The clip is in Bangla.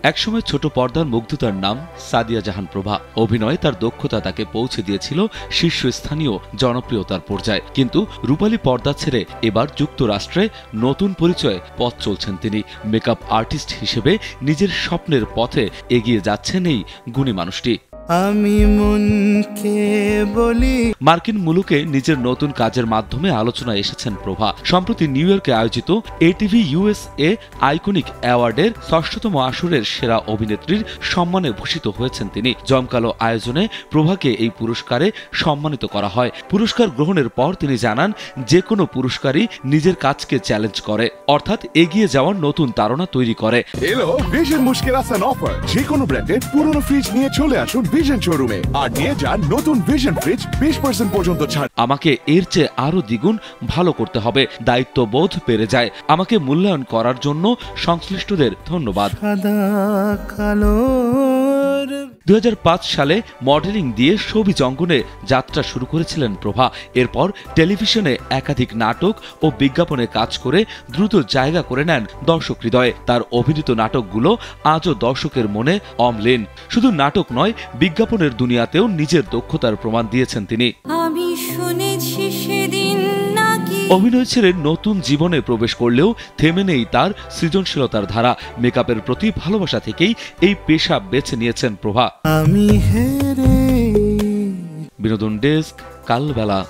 একসময় ছোট পর্দার মুগ্ধতার নাম সাদিয়া জাহান প্রভা। অভিনয়ে তার দক্ষতা তাকে পৌঁছে দিয়েছিল শীর্ষস্থানীয় জনপ্রিয়তার পর্যায়ে। কিন্তু রূপালী পর্দা ছেড়ে এবার যুক্তরাষ্ট্রে নতুন পরিচয়ে পথ চলছেন তিনি। মেকআপ আর্টিস্ট হিসেবে নিজের স্বপ্নের পথে এগিয়ে যাচ্ছেন এই গুণী মানুষটি। আমি মনকে বলি। মার্কিন মুলুকে নিজের নতুন কাজের মাধ্যমে আলোচনায় এসেছেন প্রভা। সম্প্রতি নিউ ইয়র্কে আয়োজিত এটিভি ইউএসএ আইকনিক অ্যাওয়ার্ডের ৬ষ্ঠতম আসরের সেরা অভিনেত্রীর সম্মানে ভূষিত হয়েছেন তিনি। জমকালো আয়োজনে প্রভাকে এই পুরস্কারে সম্মানিত করা হয়। পুরস্কার গ্রহণের পর তিনি জানান, যে কোনো পুরস্কারই নিজের কাজকে চ্যালেঞ্জ করে, অর্থাৎ এগিয়ে যাওয়ার নতুন তাড়না তৈরি করে। এলো ভিশন মুশকিল আসান অফার। যে কোনো ব্র্যান্ডের পুরনো ফ্রিজ নিয়ে চলে আসুন ভিশন শোরুমে আর নিয়ে যান নতুন ভিশন ফ্রিজ 20% পর্যন্ত ছাড়। আমাকে এর চেয়ে আরো দ্বিগুণ ভালো করতে হবে, দায়িত্ববোধ বেড়ে যায়। আমাকে মূল্যায়ন করার জন্য সংশ্লিষ্টদের ধন্যবাদ। 2005 সালে মডেলিং দিয়ে শোবিজ অঙ্গনে যাত্রা শুরু করেছিলেন প্রভা। এরপর টেলিভিশনে একাধিক নাটক ও বিজ্ঞাপনে কাজ করে দ্রুত জায়গা করে নেন দর্শক হৃদয়ে। তার অভিনীত নাটকগুলো আজও দর্শকের মনে অম্লীন। শুধু নাটক নয়, বিজ্ঞাপনের দুনিয়াতেও নিজের দক্ষতার প্রমাণ দিয়েছেন তিনি। আমি শুনেছি সেদিন অভিনয় ছেড়ে নতুন জীবনে প্রবেশ করলেও থেমে নেই তার সৃজনশীলতার ধারা। মেকআপের প্রতি ভালোবাসা থেকেই এই পেশা বেছে নিয়েছেন প্রভা। আমি হেরে। বিনোদন ডেস্ক, কালবেলা।